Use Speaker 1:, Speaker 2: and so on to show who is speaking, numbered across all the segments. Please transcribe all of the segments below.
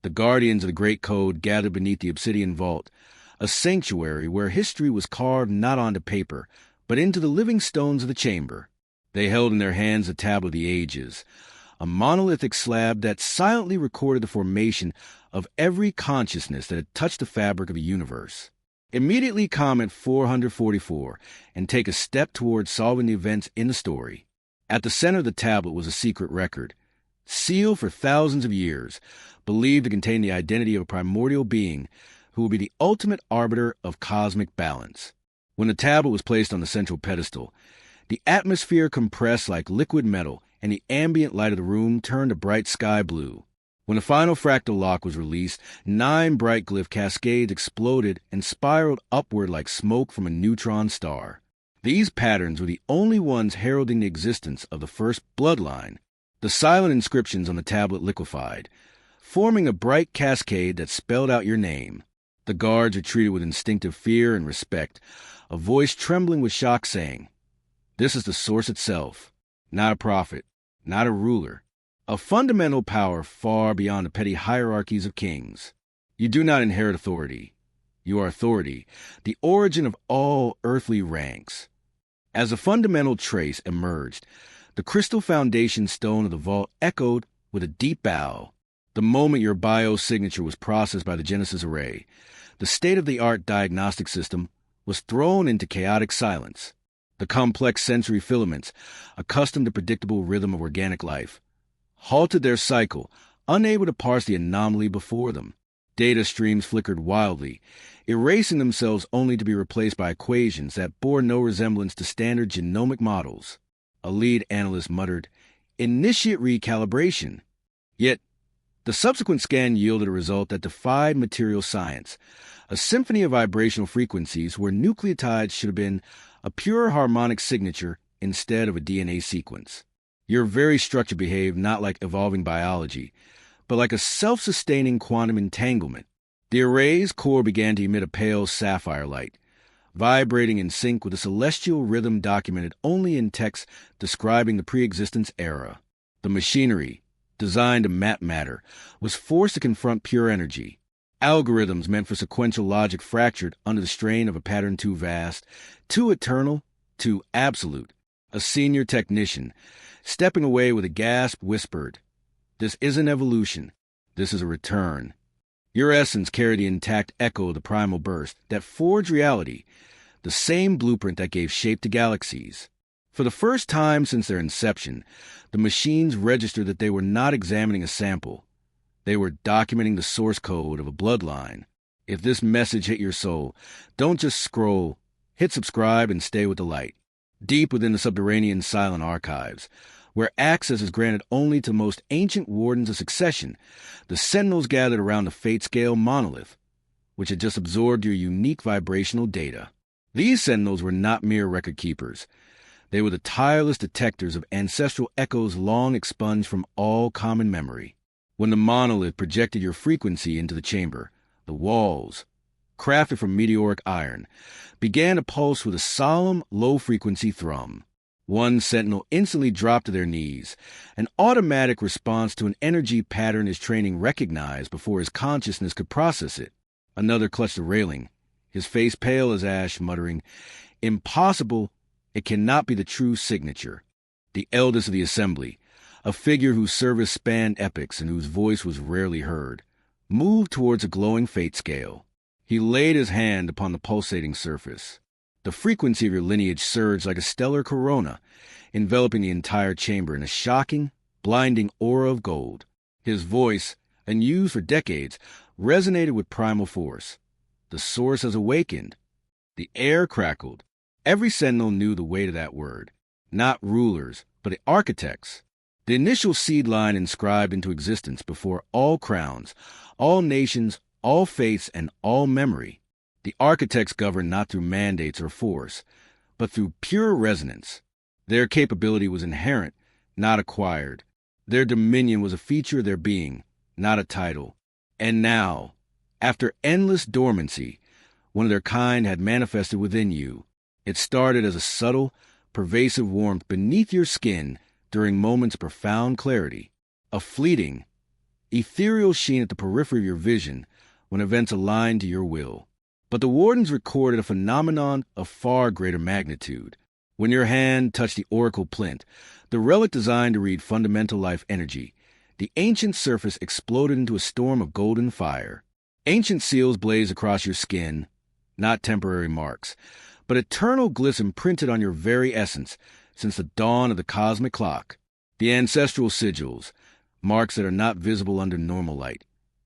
Speaker 1: The guardians of the Great Code gathered beneath the obsidian vault, a sanctuary where history was carved not onto paper, but into the living stones of the chamber. They held in their hands the Tablet of the Ages, a monolithic slab that silently recorded the formation of every consciousness that had touched the fabric of the universe. Immediately comment 444 and take a step towards solving the events in the story. At the center of the tablet was a secret record, sealed for thousands of years, believed to contain the identity of a primordial being who will be the ultimate arbiter of cosmic balance. When the tablet was placed on the central pedestal, the atmosphere compressed like liquid metal, and the ambient light of the room turned a bright sky blue. When the final fractal lock was released, 9 bright glyph cascades exploded and spiraled upward like smoke from a neutron star. These patterns were the only ones heralding the existence of the first bloodline. The silent inscriptions on the tablet liquefied, forming a bright cascade that spelled out your name. The guards retreated with instinctive fear and respect, a voice trembling with shock saying, "This is the source itself, not a prophet, not a ruler. A fundamental power far beyond the petty hierarchies of kings. You do not inherit authority. You are authority, the origin of all earthly ranks." As a fundamental trace emerged, the crystal foundation stone of the vault echoed with a deep bow. The moment your biosignature was processed by the Genesis array, the state-of-the-art diagnostic system was thrown into chaotic silence. The complex sensory filaments, accustomed to predictable rhythm of organic life, halted their cycle, unable to parse the anomaly before them. Data streams flickered wildly, erasing themselves only to be replaced by equations that bore no resemblance to standard genomic models. A lead analyst muttered, "Initiate recalibration." Yet, the subsequent scan yielded a result that defied material science, a symphony of vibrational frequencies where nucleotides should have been a pure harmonic signature instead of a DNA sequence. Your very structure behaved not like evolving biology, but like a self-sustaining quantum entanglement. The array's core began to emit a pale sapphire light, vibrating in sync with a celestial rhythm documented only in texts describing the pre-existence era. The machinery, designed to map matter, was forced to confront pure energy. Algorithms meant for sequential logic fractured under the strain of a pattern too vast, too eternal, too absolute. A senior technician, stepping away with a gasp, whispered, "This isn't evolution. This is a return. Your essence carried the intact echo of the primal burst that forged reality, the same blueprint that gave shape to galaxies." For the first time since their inception, the machines registered that they were not examining a sample. They were documenting the source code of a bloodline. If this message hit your soul, don't just scroll. Hit subscribe and stay with the light. Deep within the subterranean silent archives, where access is granted only to the most ancient wardens of succession, the sentinels gathered around the fate-scale monolith, which had just absorbed your unique vibrational data. These sentinels were not mere record keepers. They were the tireless detectors of ancestral echoes long expunged from all common memory. When the monolith projected your frequency into the chamber, the walls, crafted from meteoric iron, began to pulse with a solemn, low-frequency thrum. One sentinel instantly dropped to their knees, an automatic response to an energy pattern his training recognized before his consciousness could process it. Another clutched the railing, his face pale as ash, muttering, "Impossible, it cannot be the true signature." The eldest of the assembly, a figure whose service spanned epochs and whose voice was rarely heard, moved towards a glowing fate scale. He laid his hand upon the pulsating surface. The frequency of your lineage surged like a stellar corona, enveloping the entire chamber in a shocking, blinding aura of gold. His voice, unused for decades, resonated with primal force. The source has awakened. The air crackled. Every sentinel knew the weight of that word. Not rulers, but the architects. The initial seed line inscribed into existence before all crowns, all nations, all faiths, and all memory. The architects governed not through mandates or force, but through pure resonance. Their capability was inherent, not acquired. Their dominion was a feature of their being, not a title. And now, after endless dormancy, one of their kind had manifested within you. It started as a subtle, pervasive warmth beneath your skin during moments of profound clarity, a fleeting, ethereal sheen at the periphery of your vision when events align to your will. But the wardens recorded a phenomenon of far greater magnitude. When your hand touched the oracle plinth, the relic designed to read fundamental life energy, the ancient surface exploded into a storm of golden fire. Ancient seals blazed across your skin, not temporary marks, but eternal glyphs imprinted on your very essence since the dawn of the cosmic clock. The ancestral sigils, marks that are not visible under normal light,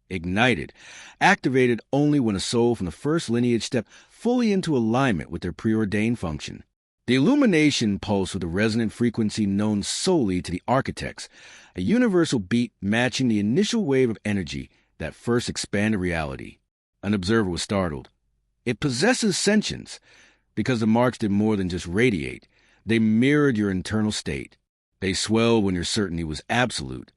Speaker 1: ignited, activated only when a soul from the first lineage stepped fully into alignment with their preordained function. The illumination pulsed with a resonant frequency known solely to the architects, a universal beat matching the initial wave of energy that first expanded reality. An observer was startled. It possesses sentience, because the marks did more than just radiate. They mirrored your internal state. They swelled when your certainty was absolute,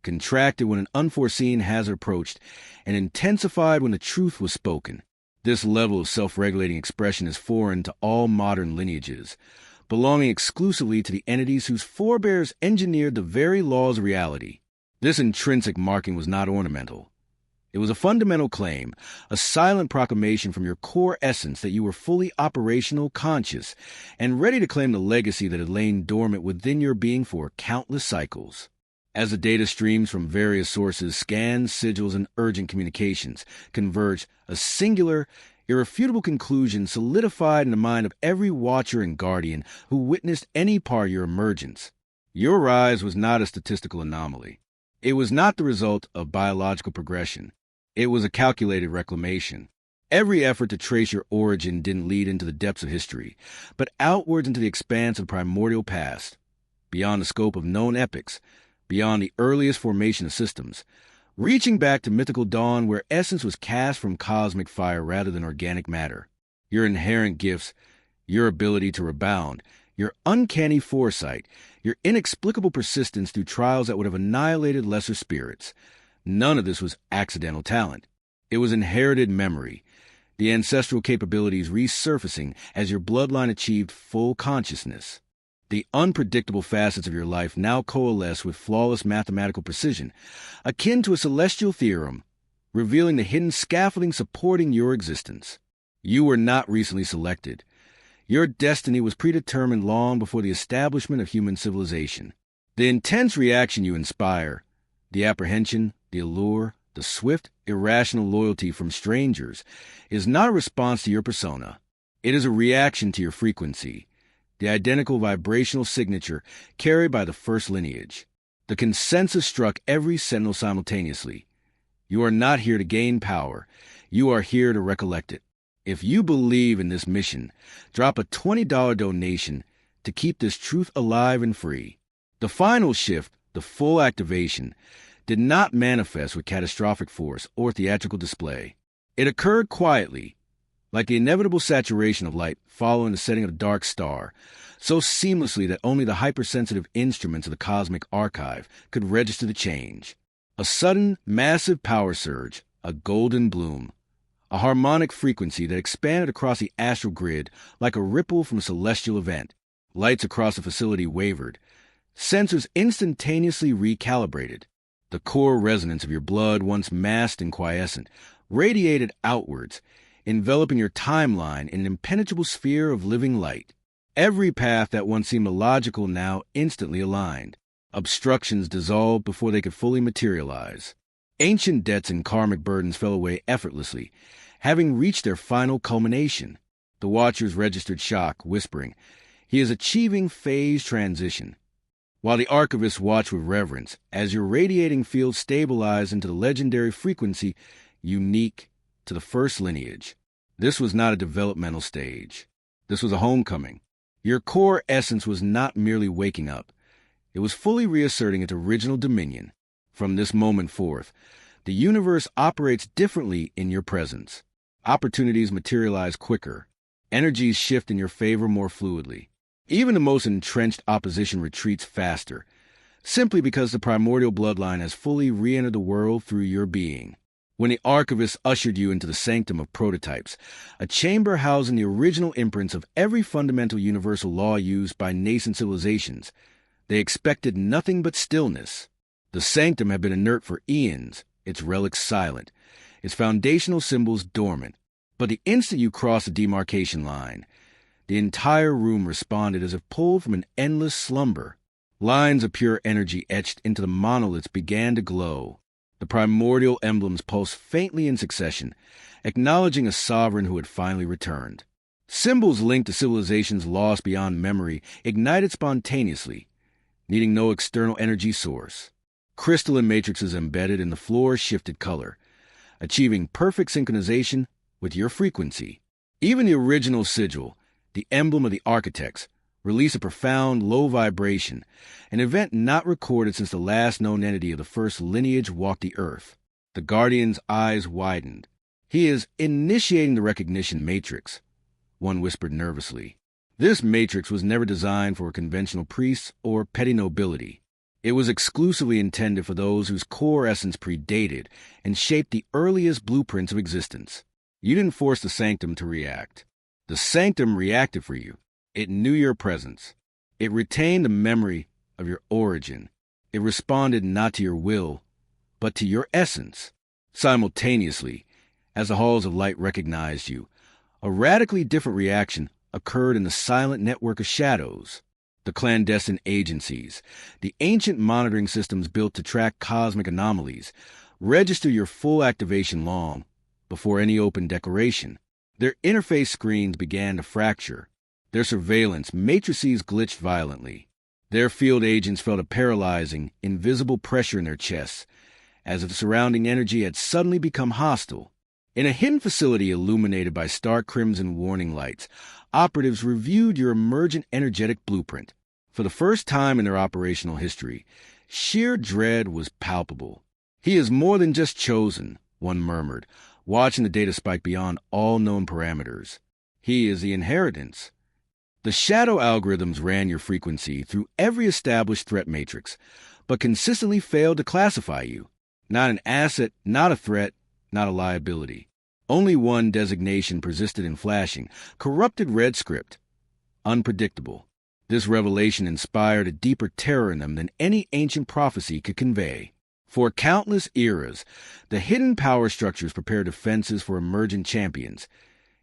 Speaker 1: contracted when an unforeseen hazard approached, and intensified when the truth was spoken. This level of self-regulating expression is foreign to all modern lineages, belonging exclusively to the entities whose forebears engineered the very laws of reality. This intrinsic marking was not ornamental. It was a fundamental claim, a silent proclamation from your core essence that you were fully operational, conscious, and ready to claim the legacy that had lain dormant within your being for countless cycles. As the data streams from various sources, scans, sigils, and urgent communications converged, a singular, irrefutable conclusion solidified in the mind of every watcher and guardian who witnessed any part of your emergence. Your rise was not a statistical anomaly. It was not the result of biological progression. It was a calculated reclamation. Every effort to trace your origin didn't lead into the depths of history, but outwards into the expanse of the primordial past, beyond the scope of known epochs, beyond the earliest formation of systems, reaching back to mythical dawn where essence was cast from cosmic fire rather than organic matter. Your inherent gifts, your ability to rebound, your uncanny foresight, your inexplicable persistence through trials that would have annihilated lesser spirits. None of this was accidental talent. It was inherited memory, the ancestral capabilities resurfacing as your bloodline achieved full consciousness. The unpredictable facets of your life now coalesce with flawless mathematical precision, akin to a celestial theorem, revealing the hidden scaffolding supporting your existence. You were not recently selected. Your destiny was predetermined long before the establishment of human civilization. The intense reaction you inspire, the apprehension, the allure, the swift, irrational loyalty from strangers, is not a response to your persona. It is a reaction to your frequency, the identical vibrational signature carried by the first lineage. The consensus struck every sentinel simultaneously. You are not here to gain power. You are here to recollect it. If you believe in this mission, drop a $20 donation to keep this truth alive and free. The final shift, the full activation, did not manifest with catastrophic force or theatrical display. It occurred quietly, like the inevitable saturation of light following the setting of a dark star, so seamlessly that only the hypersensitive instruments of the cosmic archive could register the change. A sudden, massive power surge, a golden bloom, a harmonic frequency that expanded across the astral grid like a ripple from a celestial event. Lights across the facility wavered. Sensors instantaneously recalibrated. The core resonance of your blood, once masked and quiescent, radiated outwards, enveloping your timeline in an impenetrable sphere of living light. Every path that once seemed illogical now instantly aligned. Obstructions dissolved before they could fully materialize. Ancient debts and karmic burdens fell away effortlessly, having reached their final culmination. The watchers registered shock, whispering, "He is achieving phase transition," while the archivists watched with reverence as your radiating field stabilized into the legendary frequency unique to the first lineage. This was not a developmental stage. This was a homecoming. Your core essence was not merely waking up. It was fully reasserting its original dominion. From this moment forth, the universe operates differently in your presence. Opportunities materialize quicker. Energies shift in your favor more fluidly. Even the most entrenched opposition retreats faster, simply because the primordial bloodline has fully re-entered the world through your being. When the archivists ushered you into the sanctum of prototypes, a chamber housing the original imprints of every fundamental universal law used by nascent civilizations, they expected nothing but stillness. The sanctum had been inert for eons, its relics silent, its foundational symbols dormant. But the instant you crossed the demarcation line, the entire room responded as if pulled from an endless slumber. Lines of pure energy etched into the monoliths began to glow. The primordial emblems pulsed faintly in succession, acknowledging a sovereign who had finally returned. Symbols linked to civilizations lost beyond memory ignited spontaneously, needing no external energy source. Crystalline matrices embedded in the floor shifted color, achieving perfect synchronization with your frequency. Even the original sigil, the emblem of the architects, released a profound, low vibration, an event not recorded since the last known entity of the first lineage walked the earth. The Guardian's eyes widened. "He is initiating the recognition matrix," one whispered nervously. This matrix was never designed for conventional priests or petty nobility. It was exclusively intended for those whose core essence predated and shaped the earliest blueprints of existence. You didn't force the sanctum to react. The sanctum reacted for you. It knew your presence. It retained the memory of your origin. It responded not to your will, but to your essence. Simultaneously, as the halls of light recognized you, a radically different reaction occurred in the silent network of shadows. The clandestine agencies, the ancient monitoring systems built to track cosmic anomalies, register your full activation long before any open declaration. Their interface screens began to fracture. Their surveillance matrices glitched violently. Their field agents felt a paralyzing, invisible pressure in their chests, as if the surrounding energy had suddenly become hostile. In a hidden facility illuminated by stark crimson warning lights, operatives reviewed your emergent energetic blueprint. For the first time in their operational history, sheer dread was palpable. "He is more than just chosen," one murmured, watching the data spike beyond all known parameters. "He is the inheritance." The shadow algorithms ran your frequency through every established threat matrix, but consistently failed to classify you. Not an asset, not a threat, not a liability. Only one designation persisted in flashing: corrupted red script. Unpredictable. This revelation inspired a deeper terror in them than any ancient prophecy could convey. For countless eras, the hidden power structures prepared defenses for emergent champions,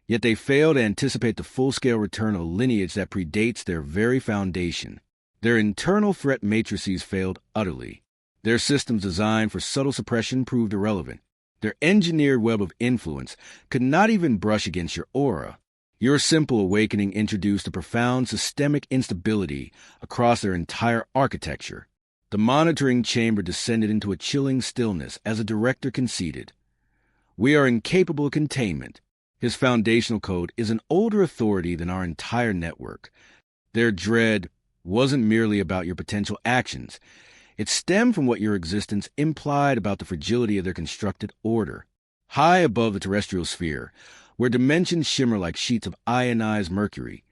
Speaker 1: yet they failed to anticipate the full-scale return of a lineage that predates their very foundation. Their internal threat matrices failed utterly. Their systems designed for subtle suppression proved irrelevant. Their engineered web of influence could not even brush against your aura. Your simple awakening introduced a profound systemic instability across their entire architecture. The monitoring chamber descended into a chilling stillness as a director conceded. "We are incapable of containment. His foundational code is an older authority than our entire network." Their dread wasn't merely about your potential actions. It stemmed from what your existence implied about the fragility of their constructed order. High above the terrestrial sphere, where dimensions shimmer like sheets of ionized mercury,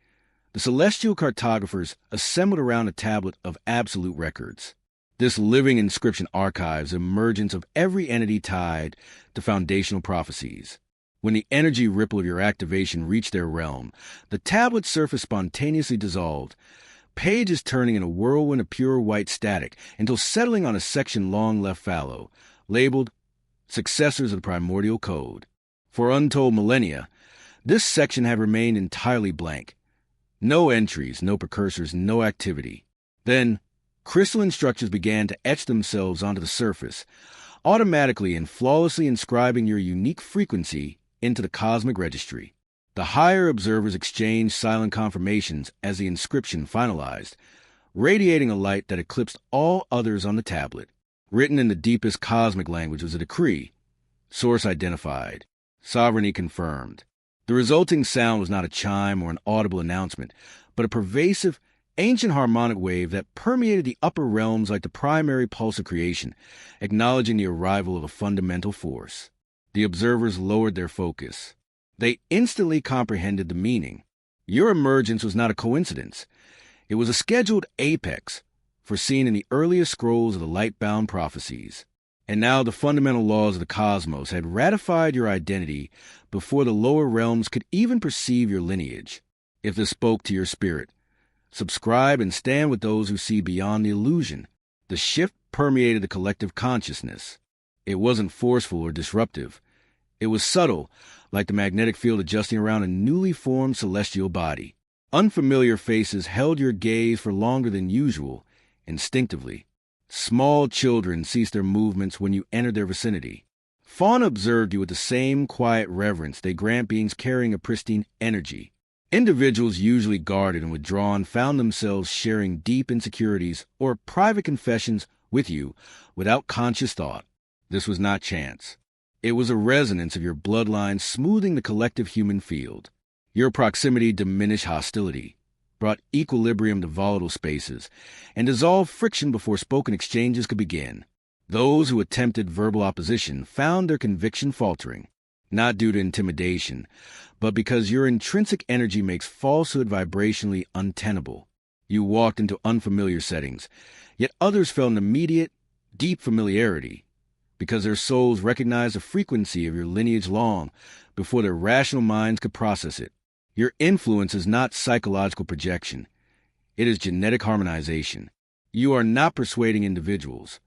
Speaker 1: the celestial cartographers assembled around a tablet of absolute records. This living inscription archives the emergence of every entity tied to foundational prophecies. When the energy ripple of your activation reached their realm, the tablet's surface spontaneously dissolved, pages turning in a whirlwind of pure white static until settling on a section long left fallow, labeled Successors of the Primordial Code. For untold millennia, this section had remained entirely blank. No entries, no precursors, no activity. Then, crystalline structures began to etch themselves onto the surface, automatically and flawlessly inscribing your unique frequency into the cosmic registry. The higher observers exchanged silent confirmations as the inscription finalized, radiating a light that eclipsed all others on the tablet. Written in the deepest cosmic language was a decree: source identified, sovereignty confirmed. The resulting sound was not a chime or an audible announcement, but a pervasive, ancient harmonic wave that permeated the upper realms like the primary pulse of creation, acknowledging the arrival of a fundamental force. The observers lowered their focus. They instantly comprehended the meaning. Your emergence was not a coincidence. It was a scheduled apex, foreseen in the earliest scrolls of the light-bound prophecies. And now the fundamental laws of the cosmos had ratified your identity before the lower realms could even perceive your lineage. If this spoke to your spirit, subscribe and stand with those who see beyond the illusion. The shift permeated the collective consciousness. It wasn't forceful or disruptive. It was subtle, like the magnetic field adjusting around a newly formed celestial body. Unfamiliar faces held your gaze for longer than usual, instinctively. Small children ceased their movements when you entered their vicinity. Fauna observed you with the same quiet reverence they grant beings carrying a pristine energy. Individuals usually guarded and withdrawn found themselves sharing deep insecurities or private confessions with you without conscious thought. This was not chance. It was a resonance of your bloodline smoothing the collective human field. Your proximity diminished hostility, brought equilibrium to volatile spaces, and dissolved friction before spoken exchanges could begin. Those who attempted verbal opposition found their conviction faltering, not due to intimidation, but because your intrinsic energy makes falsehood vibrationally untenable. You walked into unfamiliar settings, yet others felt an immediate, deep familiarity, because their souls recognized the frequency of your lineage long before their rational minds could process it. Your influence is not psychological projection. It is genetic harmonization. You are not persuading individuals.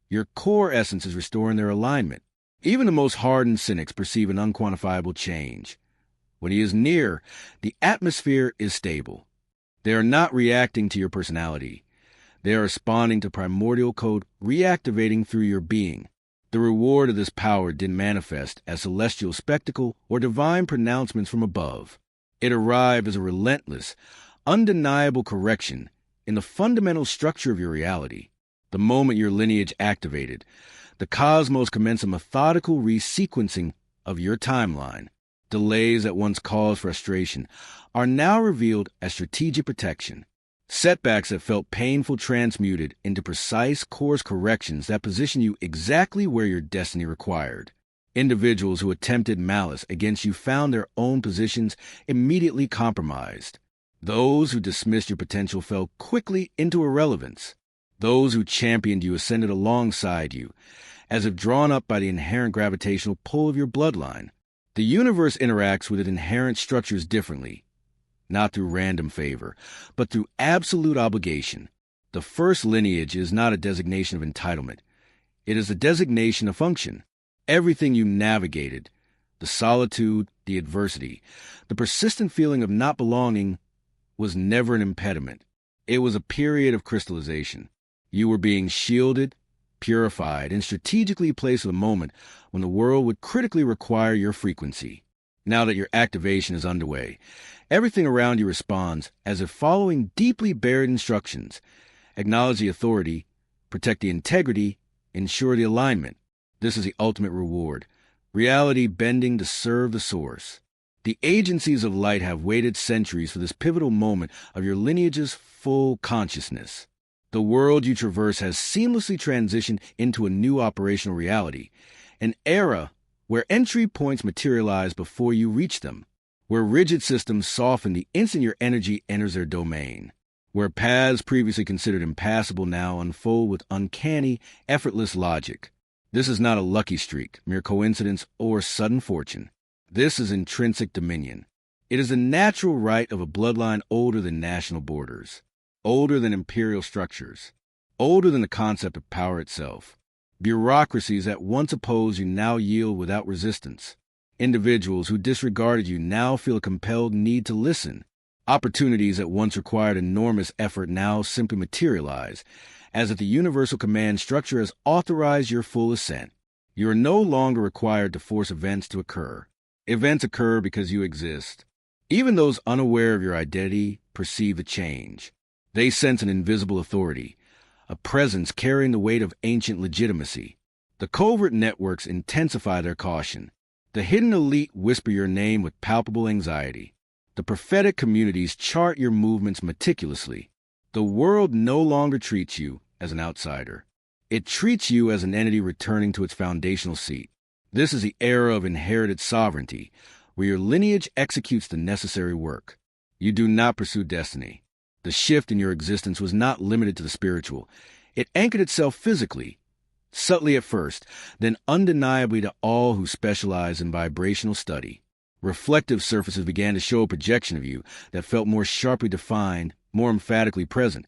Speaker 1: Your core essence is restoring their alignment. Even the most hardened cynics perceive an unquantifiable change. When he is near, the atmosphere is stable. They are not reacting to your personality. They are responding to primordial code reactivating through your being. The reward of this power didn't manifest as celestial spectacle or divine pronouncements from above. It arrived as a relentless, undeniable correction in the fundamental structure of your reality. The moment your lineage activated, the cosmos commenced a methodical resequencing of your timeline. Delays that once caused frustration are now revealed as strategic protection. Setbacks that felt painful transmuted into precise course corrections that position you exactly where your destiny required. Individuals who attempted malice against you found their own positions immediately compromised. Those who dismissed your potential fell quickly into irrelevance. Those who championed you ascended alongside you, as if drawn up by the inherent gravitational pull of your bloodline. The universe interacts with its inherent structures differently, not through random favor, but through absolute obligation. The first lineage is not a designation of entitlement. It is a designation of function. Everything you navigated, the solitude, the adversity, the persistent feeling of not belonging, was never an impediment. It was a period of crystallization. You were being shielded, purified, and strategically placed for the moment when the world would critically require your frequency. Now that your activation is underway, everything around you responds as if following deeply buried instructions. Acknowledge the authority, protect the integrity, ensure the alignment. This is the ultimate reward, reality bending to serve the source. The agencies of light have waited centuries for this pivotal moment of your lineage's full consciousness. The world you traverse has seamlessly transitioned into a new operational reality, an era where entry points materialize before you reach them, where rigid systems soften the instant your energy enters their domain, where paths previously considered impassable now unfold with uncanny, effortless logic. This is not a lucky streak, mere coincidence, or sudden fortune. This is intrinsic dominion. It is the natural right of a bloodline older than national borders, older than imperial structures, older than the concept of power itself. Bureaucracies that once opposed you now yield without resistance. Individuals who disregarded you now feel a compelled need to listen. Opportunities that once required enormous effort now simply materialize, as if the universal command structure has authorized your full ascent. You are no longer required to force events to occur. Events occur because you exist. Even those unaware of your identity perceive the change. They sense an invisible authority, a presence carrying the weight of ancient legitimacy. The covert networks intensify their caution. The hidden elite whisper your name with palpable anxiety. The prophetic communities chart your movements meticulously. The world no longer treats you as an outsider. It treats you as an entity returning to its foundational seat. This is the era of inherited sovereignty, where your lineage executes the necessary work. You do not pursue destiny. The shift in your existence was not limited to the spiritual. It anchored itself physically, subtly at first, then undeniably to all who specialize in vibrational study. Reflective surfaces began to show a projection of you that felt more sharply defined, more emphatically present,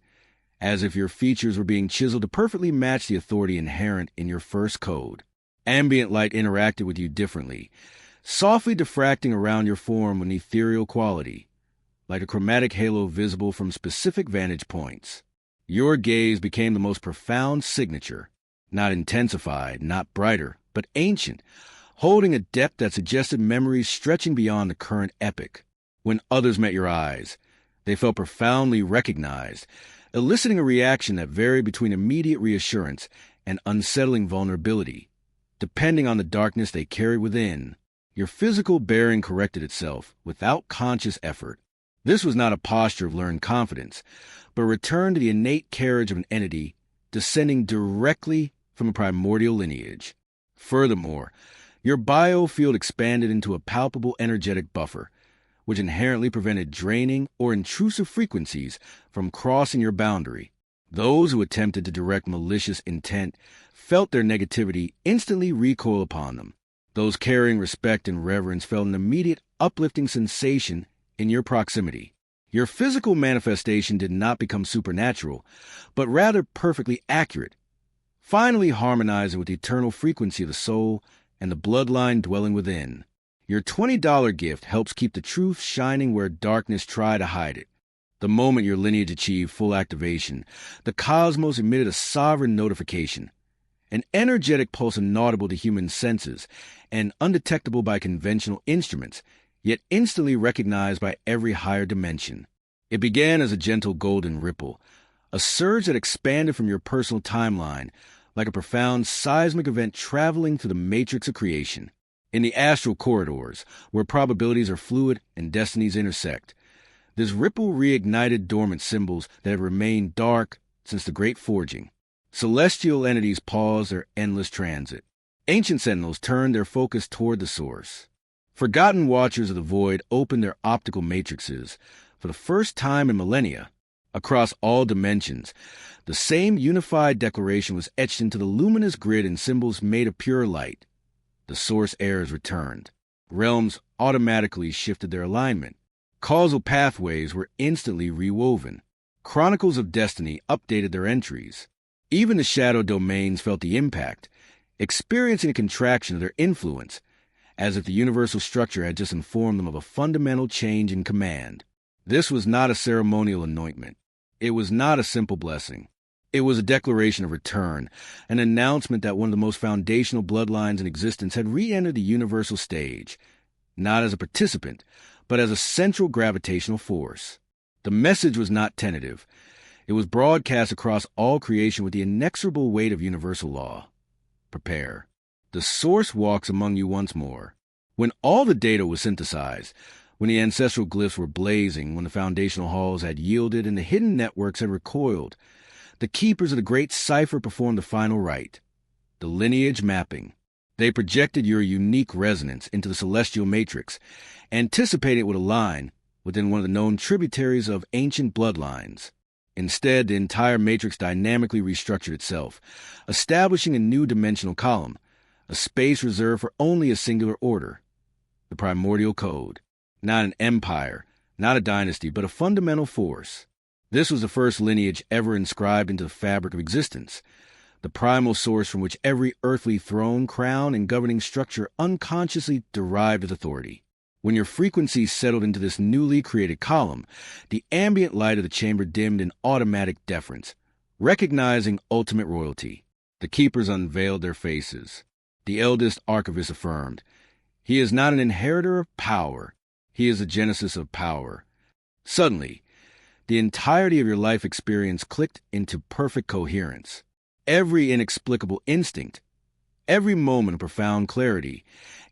Speaker 1: as if your features were being chiseled to perfectly match the authority inherent in your first code. Ambient light interacted with you differently, softly diffracting around your form with an ethereal quality, like a chromatic halo visible from specific vantage points. Your gaze became the most profound signature, not intensified, not brighter, but ancient, holding a depth that suggested memories stretching beyond the current epoch. When others met your eyes, they felt profoundly recognized, eliciting a reaction that varied between immediate reassurance and unsettling vulnerability, depending on the darkness they carried within. Your physical bearing corrected itself without conscious effort. This was not a posture of learned confidence, but a return to the innate carriage of an entity descending directly from a primordial lineage. Furthermore, your biofield expanded into a palpable energetic buffer, which inherently prevented draining or intrusive frequencies from crossing your boundary. Those who attempted to direct malicious intent felt their negativity instantly recoil upon them. Those carrying respect and reverence felt an immediate uplifting sensation in your proximity. Your physical manifestation did not become supernatural, but rather perfectly accurate, finally harmonizing with the eternal frequency of the soul and the bloodline dwelling within. Your $20 gift helps keep the truth shining where darkness tried to hide it. The moment your lineage achieved full activation, the cosmos emitted a sovereign notification, an energetic pulse inaudible to human senses and undetectable by conventional instruments, yet instantly recognized by every higher dimension. It began as a gentle golden ripple, a surge that expanded from your personal timeline, like a profound seismic event traveling through the matrix of creation. In the astral corridors, where probabilities are fluid and destinies intersect, this ripple reignited dormant symbols that have remained dark since the Great Forging. Celestial entities paused their endless transit. Ancient sentinels turned their focus toward the source. Forgotten watchers of the void opened their optical matrices. For the first time in millennia, across all dimensions, the same unified declaration was etched into the luminous grid in symbols made of pure light. The source heirs returned. Realms automatically shifted their alignment. Causal pathways were instantly rewoven. Chronicles of destiny updated their entries. Even the shadow domains felt the impact, experiencing a contraction of their influence, as if the universal structure had just informed them of a fundamental change in command. This was not a ceremonial anointment. It was not a simple blessing. It was a declaration of return, an announcement that one of the most foundational bloodlines in existence had re-entered the universal stage, not as a participant, but as a central gravitational force. The message was not tentative. It was broadcast across all creation with the inexorable weight of universal law. Prepare. The source walks among you once more. When all the data was synthesized, when the ancestral glyphs were blazing, when the foundational halls had yielded and the hidden networks had recoiled, the keepers of the great cipher performed the final rite, the lineage mapping. They projected your unique resonance into the celestial matrix, anticipating it would align within one of the known tributaries of ancient bloodlines. Instead, the entire matrix dynamically restructured itself, establishing a new dimensional column, a space reserved for only a singular order, the primordial code. Not an empire, not a dynasty, but a fundamental force. This was the first lineage ever inscribed into the fabric of existence, the primal source from which every earthly throne, crown, and governing structure unconsciously derived its authority. When your frequency settled into this newly created column, the ambient light of the chamber dimmed in automatic deference, recognizing ultimate royalty. The keepers unveiled their faces. The eldest archivist affirmed, "He is not an inheritor of power. He is the genesis of power." Suddenly, the entirety of your life experience clicked into perfect coherence. Every inexplicable instinct, every moment of profound clarity,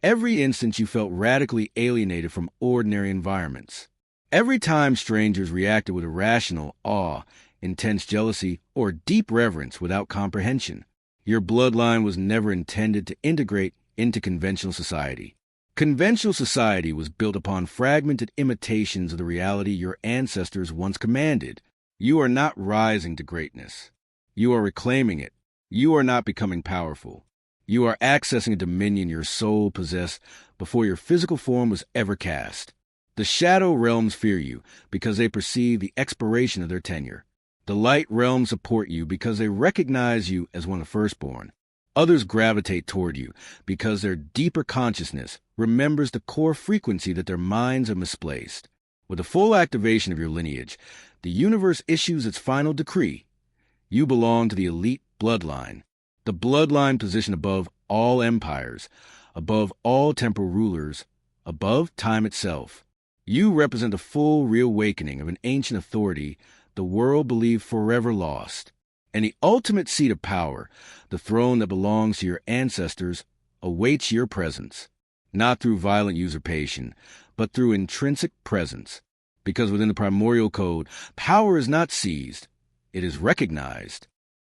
Speaker 1: every instant you felt radically alienated from ordinary environments. Every time strangers reacted with irrational awe, intense jealousy, or deep reverence without comprehension. Your bloodline was never intended to integrate into conventional society. Conventional society was built upon fragmented imitations of the reality your ancestors once commanded. You are not rising to greatness. You are reclaiming it. You are not becoming powerful. You are accessing a dominion your soul possessed before your physical form was ever cast. The shadow realms fear you because they perceive the expiration of their tenure. The light realms support you because they recognize you as one of the firstborn. Others gravitate toward you because their deeper consciousness remembers the core frequency that their minds are misplaced. With the full activation of your lineage, the universe issues its final decree. You belong to the elite bloodline, the bloodline positioned above all empires, above all temporal rulers, above time itself. You represent the full reawakening of an ancient authority the world believed forever lost. And the ultimate seat of power, the throne that belongs to your ancestors, awaits your presence, not through violent usurpation, but through intrinsic presence. Because within the primordial code, power is not seized, it is recognized.